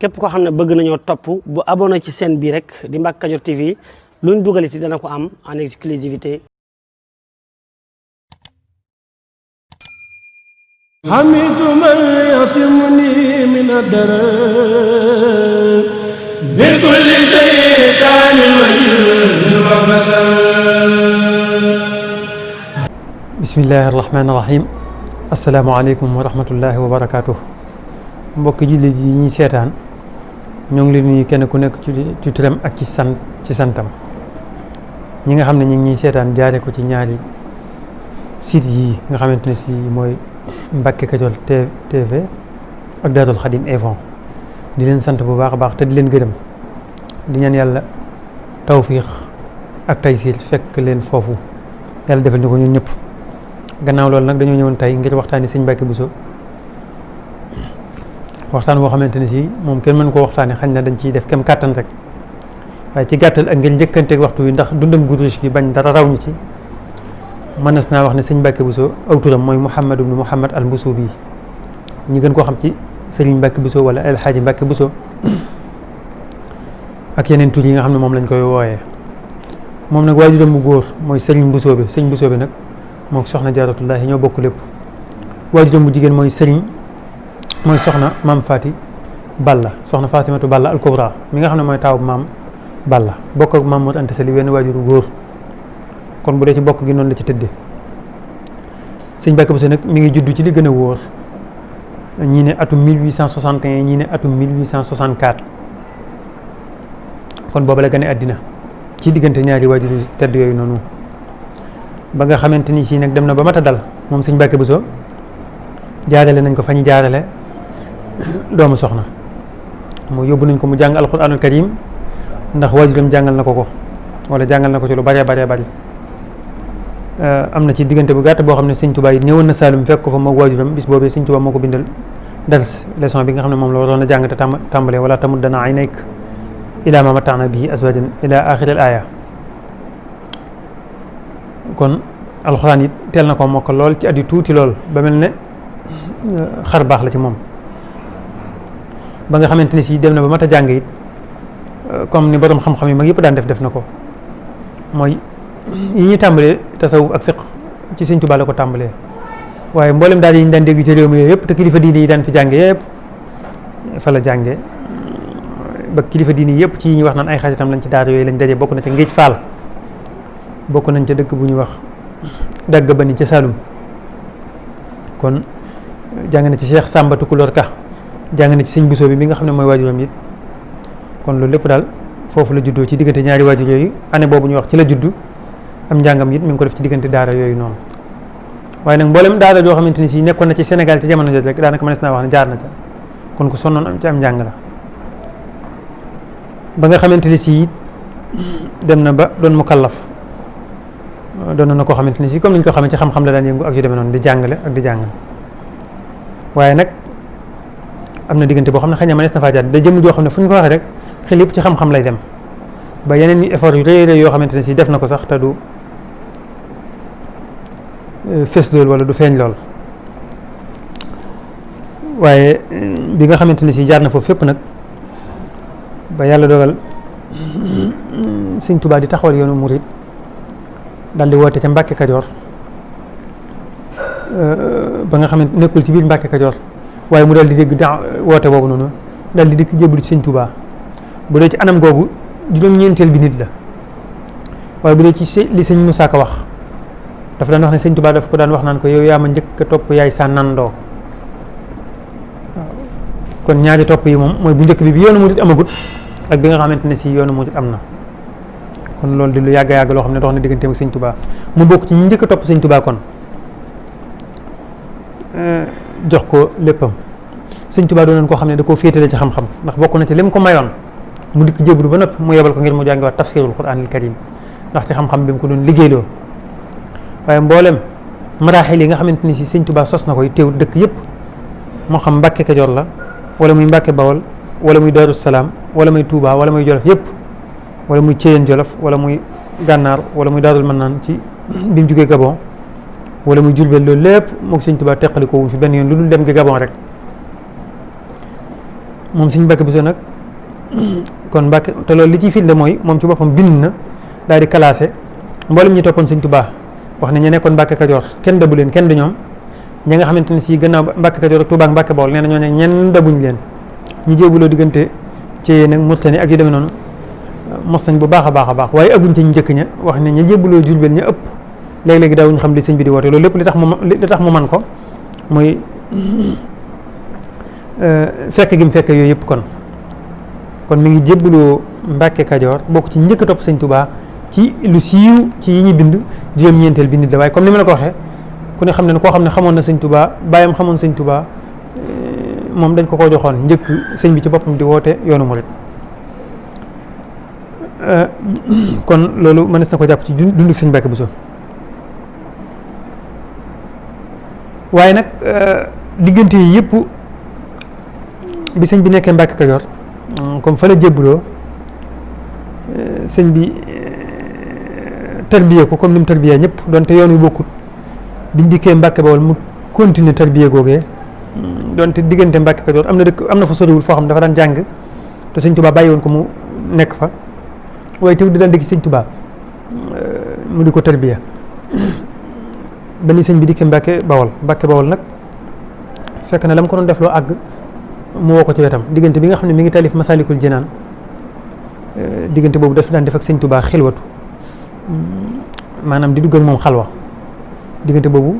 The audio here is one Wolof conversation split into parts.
képp koo xam ne bëgg nañoo topp bu abonné ci chaîne bi rek di Mbacke Kadior TV luñ dugaliti dana ko am en exclusivité. حميد من يصمني من الدرر بكل شيطان وبشر. بسم الله الرحمن الرحيم. السلام عليكم ورحمة الله وبركاته. mbokki jullit yi ñuy seetaan ñoo ngi leen nuyu kenn ku nekk ci turam ak ci santam ñi nga xam ne ñu ngi ñuy seetaan jaare ko ci ñaari site yi nga xamante ne si mooy Mbacke Kadior TV ak Daarul Xadim Info di leen sant bu baax a baax te di leen gërëm di ñaan yàlla tawfiix ak taysiir fekk leen foofu yàlla defal ñu ko ñun ñëpp. gannaaw loolu nag dañoo ñëwoon tey ngir waxtaani sëñ Mbacke Bousso waxtaan boo xamante ne si moom kenn mën koo waxtaane xañ na dañ ciy def kem kàttan rek waaye ci gàttal ak ngir njëkkanteeg waxtu wi ndax dundam gu riche gi bañ dara raw ñu ci mënees naa wax ne sëñ Mbacke Bousso aw turam mooy Mouhamad ibn Mouhamad al Bousso bii ñi gën koo xam ci Serigne Mbacke Bousso wala El Hadji Mbacke Bousso ak yeneen tur yi nga xam ne moom lañ koy wooyee. moom nag waajuram bu góor mooy Serigne Bousso bi sëñ Bousso bi nag moom soxna Jaaratullaahi ñoo bokk lépp. waajuram bu jigéen mooy soxna maam Fati Balla soxna Fatimatu Balla al Kubra mi nga xam ne mooy taawu maam Balla bokk ak maam Mor Anta Sali wenn waajur bu góor. kon bu dee ci bokk gi noonu la ci tëddee sëñ Mbacke Bousso nag mi ngi juddu ci li gën a wóor ñii ne atum 1861 ñii ne atum 1864 kon booba la gane àddina ci diggante ñaari waajur tedd yooyu noonu ba nga xamante ni si nag dem na ba mat a dal moom sëñ Mbacke Bousso jaarale nañ ko fa ñu jaarale doomu soxna mu yóbbu nañ ko mu jàng alxuraanul karim ndax waajuram jàngal na ko wala jàngal na ko ci lu bare bari am na ci diggante bu gàtt boo xam ne sëñ Tuubaa yi ñëwoon na Saalum fekk ko fa moog waajuram bis boobee sëñ Tuubaa moo ko bindal dars leçon bi nga xam ne moom la waroon a jàng te tàmbalee wala tamuddanna aynayk ilaa maa matta'naa bihi azwaajan ilaa aaxiril aaya. kon alxuraan it teel na ko mokk lool ci at yu tuuti lool ba mel ne xar baax la ci moom ba nga xamante ne si dem na ba mat a jàng it comme ni borom xam-xam yi mag yëpp daan def na ko mooy yi ñuy tàmbalee tasawuf ak fiq ci sëñ Tuubaa la ko tàmbalee waaye mboolem daal yi ñu daan dégg ci réew mi yooyu yëpp te kilifa diine yi daan fi jànge yëpp fa la jànge ba kilifa diine yëpp ci ñuy wax naan ay xaritam lañ ci daara yooyu lañ daje bokk na ca Ngéej Faal bokk nañ ca dëkk bu ñuy wax dagg ba ni ca Saalum kon jàng na ci Cheikh Samba Tukulóor Ka jàng na ci sëñ Bousso bi nga xam ne mooy waajuram it kon loolu lépp daal foofu la juddoo ci diggante ñaari waajur yooyu année boobu ñu wax ci la juddu am njàngam it mi ngi ko def ci diggante daara yooyu noonu waaye nag mboolem daara joo xamante ni si nekkoon na ci Sénégal ci jamono jooju rek daanaka mënees naa wax ne jaar na ca kon ku sonnoon am ci am njàng la ba nga xamante ni si dem na ba doon mu kallaf doon na koo xamante ni si comme ni ñu ko xamee ci xam-xam la daan yëngu ak yu demee noonu di jàngale ak di jàngale waaye nag am na diggante boo xam ne xëy na mënees na faa jaar da jëm joo xam ne fu ñu ko waxee rek xel yëpp ci xam-xam lay dem ba yeneen i effort yu rëy yoo xamante ne si def na ko sax te du fes lool wala du feeñ lool waaye bi nga xamante ne si jaar na foofu fépp nag ba yàlla dogal sëñ Tuubaa di taxawal yoonu murit daal di woote ca Mbacke Kadior ba nga xamante nekkul ci biir Mbacke Kadior waaye mu daal di dégg woote boobu noonu daal di dikk jébbalu ci sëñ Tuubaa bu dee ci anam googu juróom-ñeenteel bi nit la waaye bu dee ci li sëñ Moussa Ka wax dafa daan wax ne sëñ Tuubaa daf ko daan wax naan ko yow yaa ma njëkk a topp yaay sa nandoo waaw kon ñaari topp yi moom mooy bu njëkk bi yoonu murit amagut ak bi nga xamante ne si yoonu murit am na kon loolu di lu yàgg loo xam ne dox na digganteem ak sëñ Tuubaa mu bokk ci ñi njëkk a topp sëñ Tuubaa kon jox ko léppam sëñ Tuubaa doon koo xam ne da koo féetale ci xam-xam ndax bokk na ci lim ko mayoon mu dikk jébbalu ba noppi mu yebal ko ngir mu jàngiwaat tafsirul Quraanil Karim ndax ci xam-xam bi mu ko doon liggéeyloo waaye mboolem maraaxil yi nga xamante ni si sëñ Tuubaa sos na koy teewut dëkk yëpp moo xam Mbacke Kadior la wala muy Mbacke Bawol wala muy Daaru Salaam wala muy Touba wala muy Jolof yëpp wala muy Ceyeen Jolof wala muy Gànnaar wala muy Daarul Mannaan ci bi mu jugee Gabon wala muy Jurbel loolu lépp moog sëñ Tuubaa teqali ko wuñ fi benn yoon lu dul dem gi Gabon rek moom Sëñ Mbàkke Buso nag kon Mbàkke te loolu li ciy firnde mooy moom ci boppam bind na daal di classé mboolem ñi toppoon Sëñ Tuubaa wax ne ñu nekkoon Mbàkke Kajoor kenn dabu leen kenn du ñoom ñi nga xamante ne si gannaaw Mbàkke Kajoor ak Tuubaa ak Mbàkke Bawol nee na ñoo ne ñenn dabuñ leen ñi jéebuloo diggante ci nag Murtani ak yu demee noonu mos nañ bu baax a baax waaye aguñ ci ñu njëkk ña wax ne ña jébbuloo Jurbel ña ëpp léeg-léegi daawuñu xam li sëñ bi di woote loolu lépp li tax mu man ko mooy fekk gi mu fekk yooyu yëpp kon mi ngi jébbuloo Mbàkke Kajoor bokk ci njëkk a topp sëñ Tuubaa ci lu siiw ci yi ñu bind juróom-ñeenteel bi nit la waaye comme ni ma la ko waxee ku ne xam ne koo xam ne xamoon na sëñ Tuubaa bàyyam xamoon sëñ Tuubaa moom dañ ko joxoon njëkk sëñ bi ci boppam di woote yoonu murit kon loolu mënees na ko jàpp ci dundu sëñ Mbàkke Buso waaye nag diggante yi yëpp bi sëñ bi nekkee Mbàkke Kajoor comme fa la jébbuloo sëñ bi tarbiye ko comme ni mu tarbiye ñëpp donte yoon wi bokkut biñ dikkee Mbàkke Bawol mu continuer tarbiye googee donte diggante Mbàkke Kajoor am na fa soriwul foo xam dafa daan jàng te sëñ Tuubaa bàyyi woon ko mu nekk fa waaye teewul di daan dëkk sëñ Tuubaa mu di ko tarbiya ba ni sëñ bi dikkee Mbàkke Bawol nag fekk na la mu ko doon def loo àgg mu woo ko ci wetam diggante bi nga xam ne mi ngi taalif Masaalikul Jinaan diggante boobu daf daan def ak sëñ Tuubaa xilwatu maanaam di dugg ak moom xalwa diggante boobu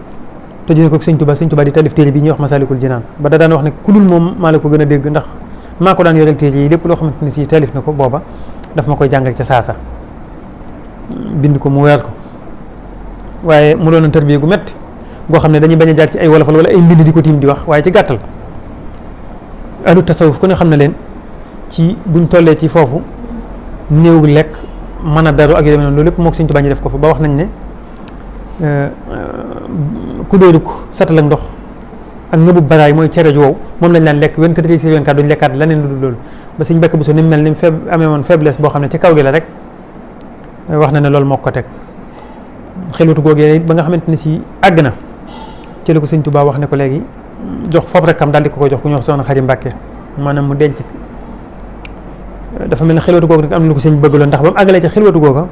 tëju ne ko ak sëñ Tuubaa di taalif téere bi ñuy wax Masaalikul Jinaan ba da daan wax ne ku dul moom maa la ko gën a dégg ndax maa ko daan yoreel téere yi lépp loo xamante ne si taalif na ko booba daf ma koy jàngal ca saasa bind ko mu weer ko waaye mu doon tarbiya gu métti goo xam ne dañuy bañ a jaar ci ay wolofal wala ay mbind di ko tiim di wax waaye ci gàttal ahlu tasawuf ku ne xam ne leen ci buñ tollee ci foofu néew lekk mën a daru ak yu demee noonu loolu lépp moog Sëñ Tuubaa ñu def ko fa ba wax nañ ne ku dooduk satal ak ndox ak ngëbu baraay mooy cere ju wow moom lañ daan lekk 24 heures sur 24 duñ lekkaat leneen lu dul loolu ba Sëñ Mbàkke Buso ni mu mel ni mu amee woon faiblesse boo xam ne ci kaw gi la rek wax na ne loolu moo ko teg xelwatu googee ba nga xamante ne si àgg na ci la ko Sëñ Tuubaa wax ne ko léegi jox foofu rek am daal di ko jox ku ñu wax Soxna Xari Mbàkke maanaam mu denc dafa mel ne xelwatu googu nag am na lu ko sëñ bëgg loon ndax ba mu àggalee ci xelwatu googa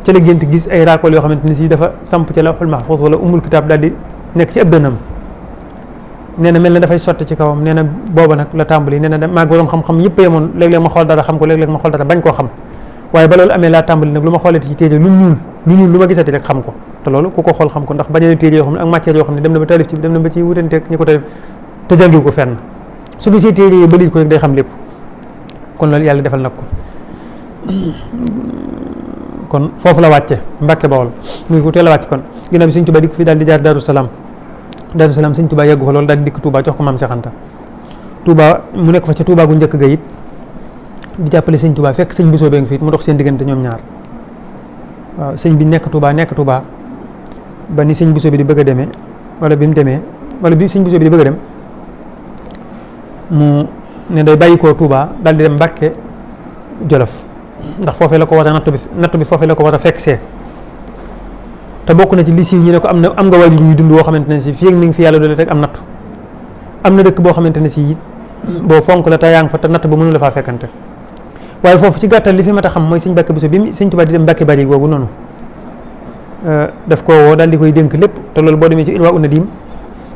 ca la gént gis ay raakool yoo xamante ne si dafa samp ca Lawhul Mahfuus wala Ummul Kitaab daal di nekk ci ab dënnam nee na mel na dafay sotti ci kawam nee na booba nag la tàmbali nee na maag borom xam-xam yëpp yemoon léeg-léeg ma xool dara xam ko léeg-léeg ma xool dara bañ koo xam waaye ba loolu amee laa tàmbali nag lu ma xoolee ci téere lu ñuul lu ma gisati rek xam ko te loolu ku ko xool xam ko ndax bañ a téere yoo xam ne ak matière yoo xam ne dem na ba taalif ci dem na ba ci wutanteeg ñi ko taalif te jàngiwu ko fenn su gisee téere yi ba liit ko rek day xam lépp kon loolu yàlla defal nag ko kon foofu la wàcce Mbàkke Bawol muy ko teel a wàcc kon ginnaaw bi Sëñ Tuubaa dikk fi daal di jaar Daaru Salaam Sëñ Tuubaa yeggu fa loolu daal di dikk Touba jox ko Maam Seex Anta Touba mu nekk fa ca Touba gu njëkk ga it di jàppale Sëñ Tuubaa fekk sëñ Bousso bee ngi fi mu dox seen diggante ñoom ñaar waaw sëñ bi nekk Touba ba ni sëñ Bousso bi di bëgg a demee wala bi mu demee wala bi sëñ Bousso bi di bëgg a dem mu ne day bàyyi koo Touba daal di dem Mbàkke Jolof ndax foofee la ko war a nattu bi foofee la ko war a fekk see te bokk na ci li siiw ñu ne ko am nga waajur ñuy dund boo xamante ne si fii ak mi ngi fi yàlla doole rek am nattu am na dëkk boo xamante ne si it boo fonk la te yaa ngi fa te natt ba mënu la faa fekkante waaye foofu ci gàttal li fi mat a xam mooy sëñ Mbàkke Buso bi mu Sëñ Tuubaa di dem Mbàkke Bari googu noonu daf koo woo daal di koy dénk lépp te loolu boo demee ci Irwaa Nadim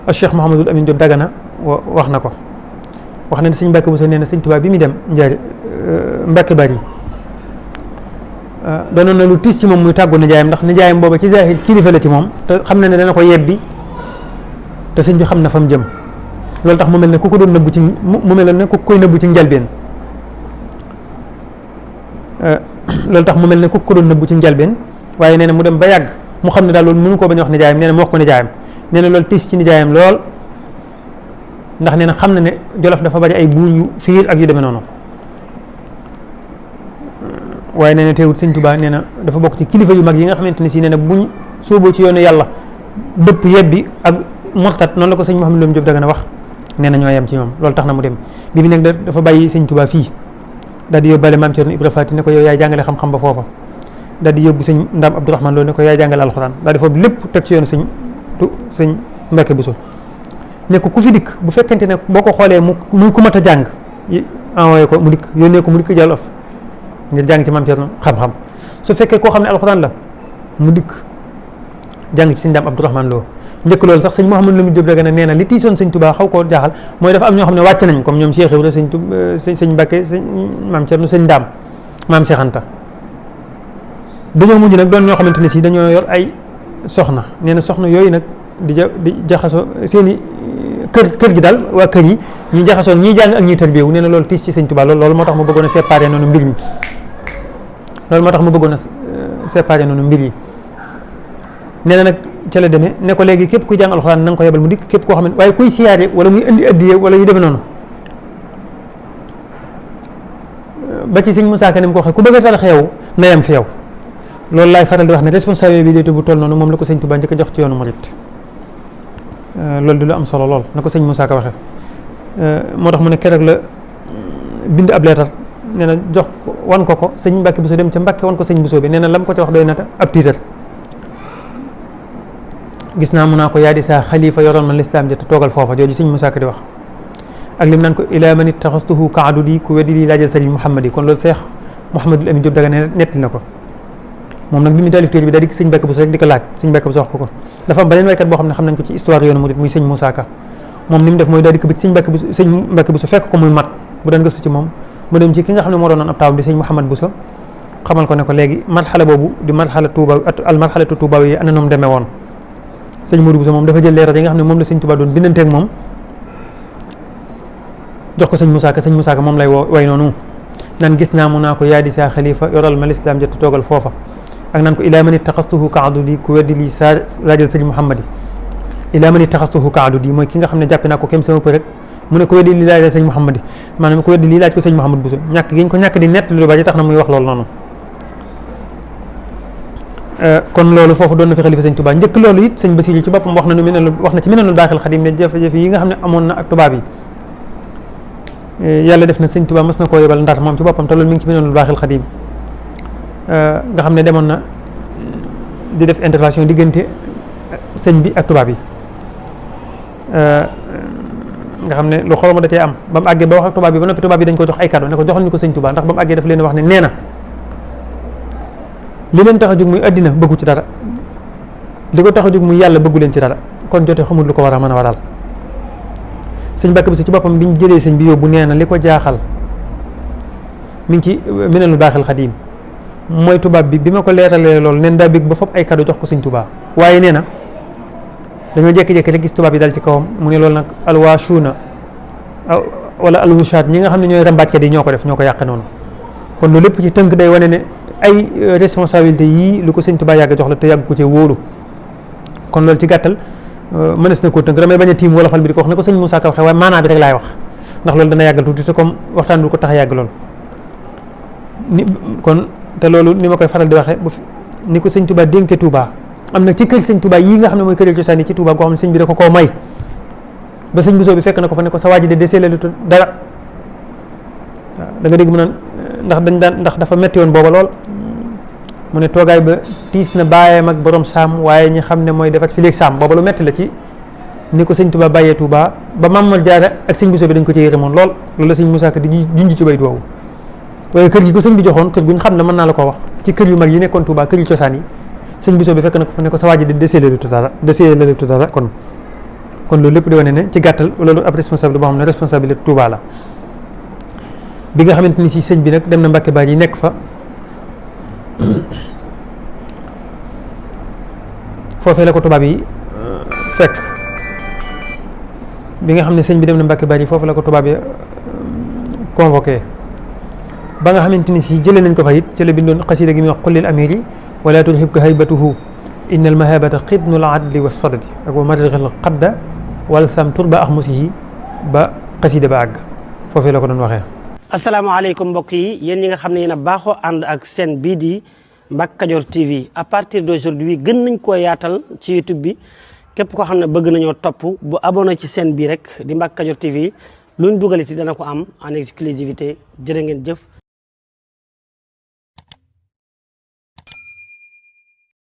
ak Cheikh Mouhamadul Amin Diop Dagana wax na ko wax na ne sëñ Mbàkke Buso nee na Sëñ Tuubaa bi muy dem Mbàkke Bari doonoon na lu tiis ci moom muy tàggu nijaayam ndax nijaayam booba ci zahir kilifa la ci moom te xam na ne dana ko yebbi te sëñ bi xam na fa mu jëm loolu tax mu mel ne ku ko doon nëbbu ci mu mel ne ku koy nëbbu ci njalbeen loolu tax mu mel ne ku ko doon nëbbu ci njalbeen waaye nee na mu dem ba yàgg mu xam ne daal loolu mënu koo bañ a wax nijaayam nee na mu wax ko nijaayam nee na loolu tiis ci nijaayam lool ndax nee na xam na ne Jolof dafa bari ay buur yu fiir ak yu demee noonu waaye nee na teewut Sëñ Tuubaa nee na dafa bokk ci kilifa yu mag yi nga xamante ne si nee na buñ sóoboo ci yoonu yàlla dëpp yebbi ak mortat noonu la ko sëñ Mouhamadou Lamine Diop Dagana wax nee na ñoo yem ci ñoom loolu tax na mu dem bi nag dafa bàyyi Sëñ Tuubaa fii daal di yóbbaale Maam Cerno Ibra Faati ne ko yow yaay jàngale xam-xam ba foofa daal di yóbbu sëñ Ndaam Abdourahmane loolu ne ko yaay jàngale alxuraan daal di foofu lépp teg ci yoonu sëñ Mbàkke Buso ne ko ku fi dikk bu fekkente ne boo ko xoolee muy ku mat a jàng envoyé ko mu dikk yónnee ko mu dikk Jolof ngir jàng ci Maam Cerno xam-xam. su fekkee koo xam ne alxuraan la mu dikk jàng ci sëñ Daam Abdourahmane Lo. njëkk loolu sax sëñ Mouhamadou Lamine Diop Dagana nee na li tiisoon sëñ Touba xaw koo jaaxal mooy dafa am ñoo xam ne wàcc nañ comme ñoom Cheikh Ibra sëñ Mbacke sëñ Maam Cerno sëñ Daam Maam Cheikh Anta dañoo mujj nag doon ñoo xamante ne si dañoo yor ay soxna nee na soxna yooyu nag di jaxasoo seen i kër gi daal waa kër yi ñu jaxasoo ñiy jàng ak ñiy tarbiyewu nee na loolu tiis ci sëñ Touba loolu moo tax mu bëggoon a séparer noonu mbir mi loolu moo tax mu bëggoon a séparer noonu mbir yi nee na nag ca la demee ne ko léegi képp kuy jàng alxuraan na nga ko yebal mu dikk képp koo xam ne waaye kuy siyaare wala muy indi addiye wala yu demee noonu ba ci sëñ Moussa Ka ni mu ko waxee ku bëgg a dal xew na yem fi yow loolu laay faral di wax ne responsabilité bu toll noonu moom la ko sëñ Touba njëkk a jox ci yoonu murit loolu di lu am solo lool na ko sëñ Moussa Ka waxee moo tax mu ne keroog la bind ab leetar nee na jox ko wan ko sëñ Mbàkke Buso dem ca Mbàkke wan ko sëñ Buso bi nee na lam ko te wax doy na ab tiitar gis naa mun naa ko yaa di saa xalifa yoroon man lislaam ja te toogal foofa jooju sëñ Moussa Ka di wax ak lim naan ko ilaa man ittaxastuhu kaadu di ku weddi lii laajal sëriñ Muhammad yi kon loolu Seex Mouhamadul Amin Diop Dagana netti na ko moom nag bi mu taalif téere bi daal di sëñ Mbàkke Buso rek di ko laaj sëñ Mbàkke Buso wax ko dafa am beneen waykat boo xam ne xam nañ ko ci histoire yoonu murid muy sëñ Moussa Ka moom ni mu def mooy daal di ko bit sëñ Mbàkke Buso fekk ko muy mat bu daan gëstu ci moom mu dem ci ki nga xam ne moo doonoon ab taawam di sëñ Mouhamad Buso xamal ko ne ko léegi marxala boobu di marxala Tuuba al marxalatu Tuuba yi ana noom demee woon sëñ Modou Bousso moom dafa jël leeral yi nga xam ne moom la sëñ Touba doon bindanteeg moom jox ko sëñ Moussa Ka moom lay way noonu naan gis naa mu naa ko yaa di saa xalifa yoral ma lislaam jot toogal foofa ak naan ko ilaa man ittaxastuhu kaadu di ku weddi lii saa laajal sëñ Muhammad yi ilaa man ittaxastuhu kaadu di mooy ki nga xam ne jàppe naa ko kem sama për rek mu ne ko weddi lii laajal sëñ Muhammad yi maanaam ko weddi lii laaj ko sëñ Mouhamad Bousso ñàkk gi ñu ko ñàkk di nett lu bari tax na muy wax loolu noonu kon loolu foofu doon na fi xalifa sëñ Touba njëkk loolu it sëñ Basiru ci boppam wax na ci Minanul Baaxil Xadim ne jafe-jafe yi nga xam ne amoon na ak tubaab yi yàlla def na sëñ Touba mas na koo yebal Ndar moom ci boppam te loolu mi ngi ci Minanul Baaxil Xadim nga xam ne demoon na di def intervention diggante sëñ bi ak tubaab yi nga xam ne lu xoroma da cee am ba mu àggee ba wax ak tubaab bi ba noppi tubaab bi dañ ko jox ay cadeau ne ko joxal ñu ko sëñ Touba ndax ba mu àggee daf leen wax ne nee na li leen tax a jóg muy àddina bëggu ci dara li ko tax a jóg muy yàlla bëggu leen ci dara kon jote xamul lu ko war a mën a waral sëñ Mbàkke Buso ci boppam bi ñu jëlee sëñ bi yóbbu nee na li ko jaaxal mi ngi ci Minanul Baaxil Xadim mooy tubaab bi ma ko leeralee loolu neen daa bëgg ba fopp ay cadeau jox ko sëñ Touba waaye nee na dañoo jékki-jékki rek gis tubaab yi dal ci kawam mu ne loolu nag alwaashuuna wala alwushaat ñi nga xam ne ñooy rambaajkat yi ñoo ko def ñoo ko yàq noonu kon loolu lépp ci tënk day wane ne ay responsabilité yii lu ko sëñ Touba yàgg jox la te yàgg ko ci wóolu kon loolu ci gàttal mënees na koo tënk damay bañ a tiim wala fal bi di ko wax ne ko sëñ Moussa Ka waxee waaye maanaa bi rek laay wax ndax loolu dana yàggal tuuti te comme waxtaan du ko tax a yàgg lool kon te loolu ni ma koy faral di waxee ni ko sëñ Touba dénke Touba am na ci kër sëñ Touba yii nga xam ne mooy kër cosaan yi ci Touba goo xam ne sëñ bi da ko koo may ba sëñ Bousso bi fekk na ko fa ne ko sa waa ji de desee la dara waaw da nga dégg mu naan ndax dafa metti woon booba lool mu ne toogaay ba tiis na bàyyeem ak borom saam waaye ñi xam ne mooy defat fileeg saam booba lu metti la ci ni ko sëñ Touba bàyyee Touba ba Mamadou Diarra ak sëñ Bousso bi dañ ko ci yërëmoon lool loolu la sëñ Moussa Ka di junj ci bayit woowu waaye kër gi ko sëñ bi joxoon kër gu ñu xam ne mën naa la ko wax ci kër yu mag yi nekkoon Touba kër yu cosaan yi sëñ Bousso bi fekk na ko fa ne ko sa waa ji de desee la dara kon loolu lépp di wane ne ci gàttal loolu ab responsable boo xam ne responsabilité Touba la bi nga xamante ni si sëñ bi nag dem na Mbàkke Baar yi nekk fa foofee la ko tubaab yi fekk bi nga xam ne sëñ bi dem na Mbàkke Baar yi foofu la ko tubaab yi convoqué ba nga xamante ni si jëlee nañ ko fa it ci la bindoon xasida gi muy wax xullil amiri wala tulhibka haybatuhu inna al mahabata xidnul adli wa sadadi ak wa marixil xadda wala sam turba axmusihi ba xasida ba àgg foofee la ko doon waxee. asalaamaaleykum mbokk yi yéen ñi nga xam ne yéen a baaxoo ànd ak seen bii di Mbacke Kadior TV à partir d'aujourd'hui gën nañ koo yaatal ci YouTube bi képp koo xam ne bëgg nañoo topp bu abonné ci seen bii rek di Mbacke Kadior TV luñ dugaliti dana ko am en exclusivité jërë ngeen jëf